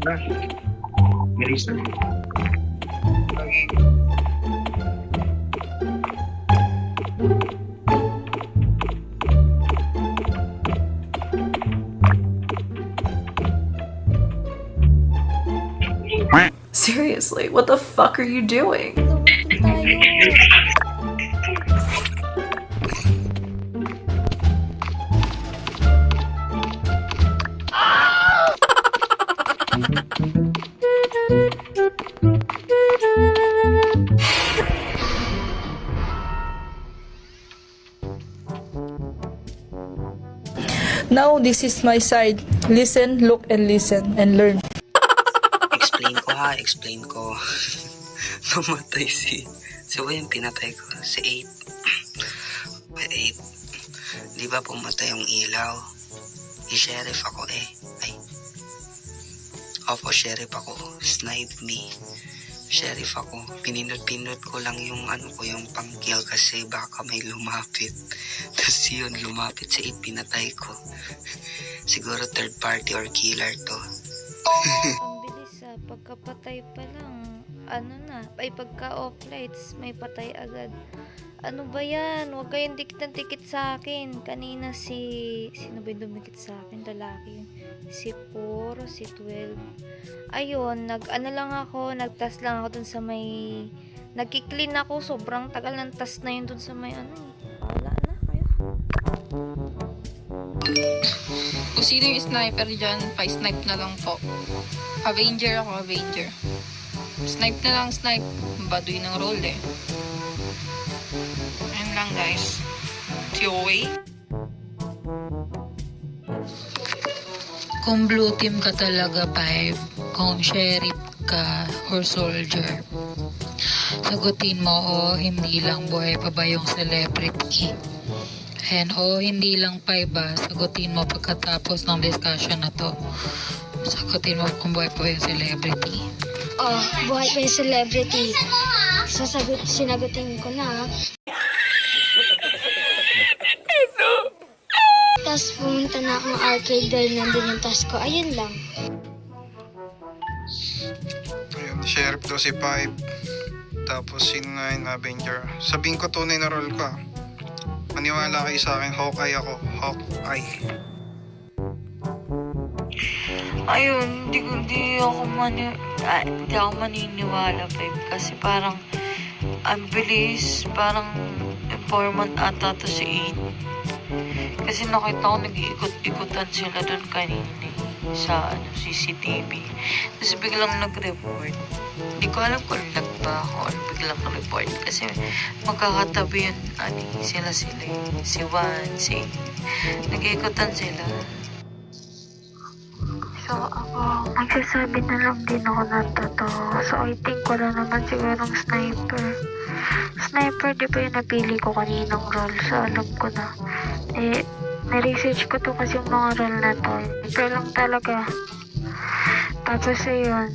na. May reason. Lagi. Seriously, what the fuck are you doing? Tayo. Now this is my side. Listen, look, and listen, and learn. Explain ko. Namatay si ba yung pinatay ko? Si 8. Wait, 8. Di ba pumatay yung ilaw? I-sheriff ako eh. Ay. Opo, sheriff ako. Snipe me. Sheriff ako. Pinindot ko lang yung yung pang-kill kasi baka may lumapit. Tapos yun, lumapit si 8, pinatay ko. Siguro third party or killer to. Ang bilis pagkapatay pa lang, pagka-off lights, may patay agad. Ano ba yan? Huwag kayong dikit ng dikit sa akin. Kanina sino ba yung dumikit sa akin? Lalaki yun. Si 4, si 12. Ayun, nagtas lang ako dun sa may, nagki-clean ako, sobrang tagal ng tas na yun dun sa may Wala na kayo. Kung sino yung sniper dyan, pa-snipe na lang po. Avenger ako, Avenger. Snipe na lang, snipe. Baduy ng role eh. Ayun lang guys. TOA. Kung blue team ka talaga, 5. Kung sheriff ka or soldier, sagutin mo, hindi lang buhay pa ba yung celebrity. And hindi lang 5 sagutin mo pagkatapos ng discussion na to. Sagutin mo kung buhay pa ba yung celebrity. Buhay pa yung celebrity. Sinagutin ko na. Tapos pumunta na akong arcade dahil nandun yung task ko. Ayun lang. Ayun, sheriff daw si 5. Tapos si 9, Avenger. Sabihin ko tunay na role ko. Maniwala kayo sa akin, Hawkeye ako. Hawkeye. Ayun, hindi ako maniniwala, babe. Kasi parang, ang bilis, parang informant ata to si 8. Kasi nakita ko nag-iikot-ikutan sila doon kanina sa CCTV. Tapos biglang nag-report. Hindi ko alam kung lag ba ako or biglang nag-report. Kasi magkakatabi yun, sila si Juan, si nag-iikutan sila. So ako, magsasabi na lang din ako ng totoo. So I think wala naman sigurong sniper. Sniper, di ba yung napili ko kaninang role? So alam ko na. Na-research ko to kasi yung mga role na to. Ito lang talaga. Tapos ayun,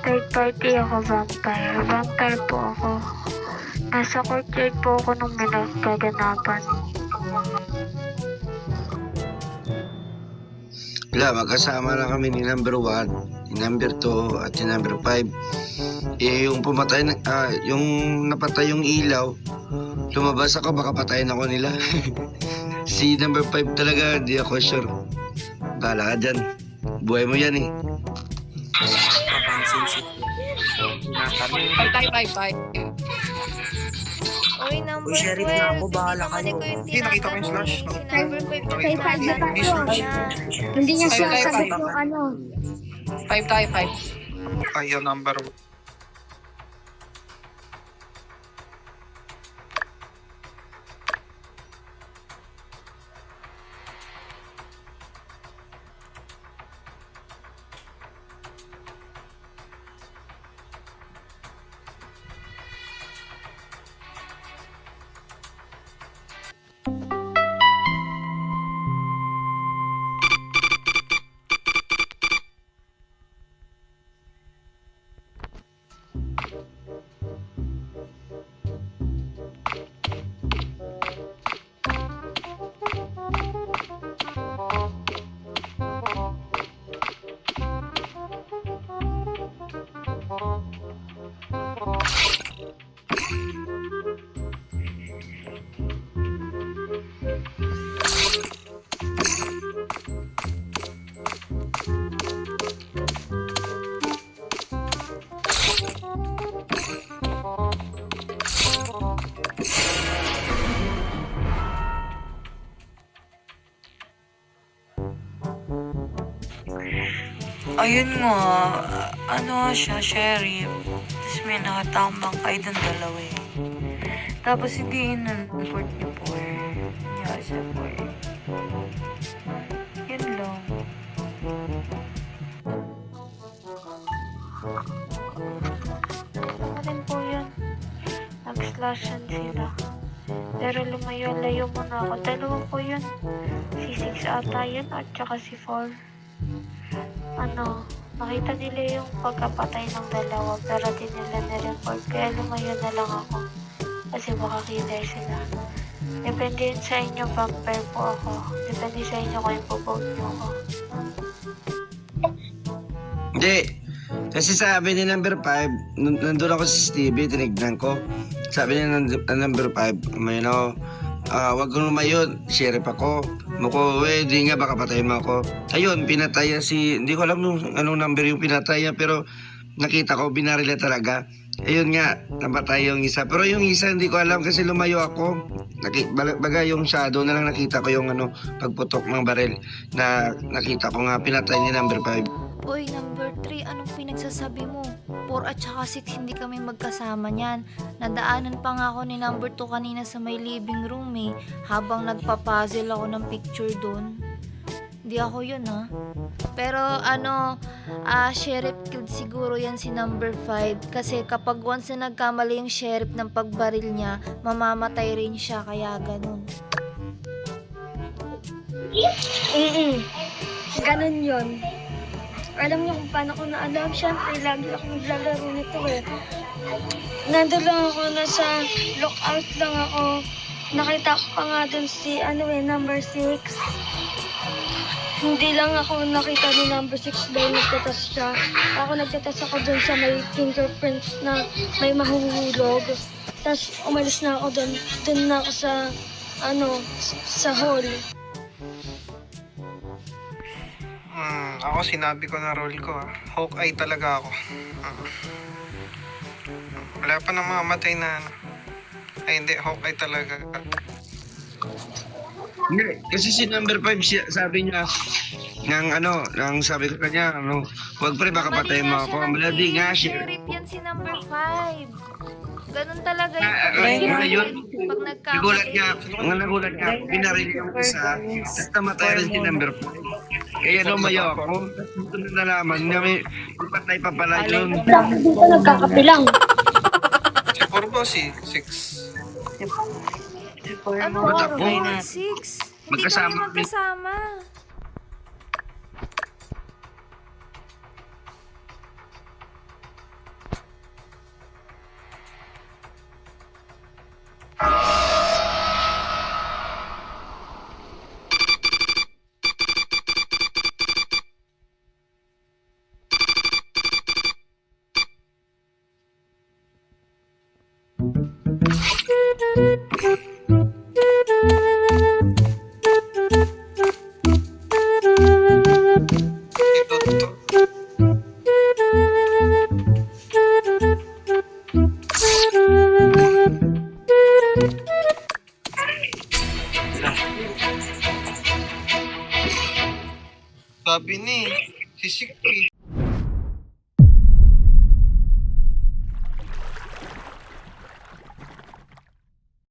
third party ako, vampire. Vampire po ako. Nasa courtyard po ako nung may nagkaganapan. Wala, magkasama lang kami ni number 1, ni number 2, at ni number 5. Yung pumatay, yung napatay yung ilaw, lumabas ako, baka patayin ako nila. Si number 5 talaga, di ako sure. Bahala ka dyan. Buhay mo yan eh. Papansin si Five. Uy, number 12. sheriff na ako, bahala kayo. Hindi, nakita ko yung slash. Number 5 Kay 5 na tayo. Hindi niya sinasagot yung 5 tayo, 5. Ayaw, number 1. Ayun nga, ano siya, sheriff. Tapos may nakatambang kayo dun dalawa eh. Tapos hindi in-report niyo po eh. Nangyari siya po eh. Yun lang. Ano rin po yun? Nag-slashan sila. Pero lumayo-layo muna ako. Dalawa po yun. Si 6 ata yun at saka si 4. Ano, nakita nila yung pagkapatay ng dalawa pero di nila na-report. Kaya lumayo na lang ako. Kasi baka killer sila. Depende yun sa inyo, vampire po ako. Depende sa inyo kung ipovote nyo ako. Hindi. Kasi sabi ni number 5, nandun ako sa TV, tinignan ko. Sabi ni number 5, may wag kang lumayo, sheriff ako. Muko, di nga, baka patayin mo ako. Ayun, pinataya hindi ko alam yung anong number yung pinataya, pero nakita ko, binarila talaga. Ayun nga, napatay yung isa. Pero yung isa, hindi ko alam kasi lumayo ako. Baga yung shadow na lang nakita ko yung pagputok ng baril na nakita ko nga, pinatay ni number 5. Uy, number 3, anong pinagsasabi mo? 4 at saka 6, hindi kami magkasama niyan. Nadaanan pa nga ako ni number 2 kanina sa may living room eh. Habang nagpapuzzle ako ng picture doon. Hindi ako yun Pero sheriff killed siguro yan si number 5. Kasi kapag once na nagkamali yung sheriff ng pagbaril niya, mamamatay rin siya, kaya ganun. Ganun yun. Alam niyo kung paano ko na-alam. Siyempre, lagi ako naglalaro nito eh. Nandun lang ako, nasa lookout lang ako. Nakita ko pa nga dun si, number 6. Hindi lang ako nakita ni number 6 dahil nagtatas siya. Ako nagtatas ako dun sa may fingerprints na may mahuhulog. Tapos umalis na ako dun. Dun na ako sa hall. Ako sinabi ko na role ko. Hawkeye talaga ako. Wala pa nang mamatay na Ay hindi, Hawkeye talaga. Hindi, kasi si number 5, sabi niya, nang sabi ko kanya, wag pre, baka patayin mo ako. Maladi nga siya. Sheriff yan si number 5. Ganun talaga Ngayon, pag nagulat nagkamali. niya, binaril yung isa, tapos namatay rin si number 5. Kaya lumayo ako, tapos dito na nalaman niya, may patay pa pala yun. Dito nagkakabilang. Si Corvo, si 6. Ano Ba't ako? 4 at 6? Hindi kami magkasama. Sabi ni, si Sik eh.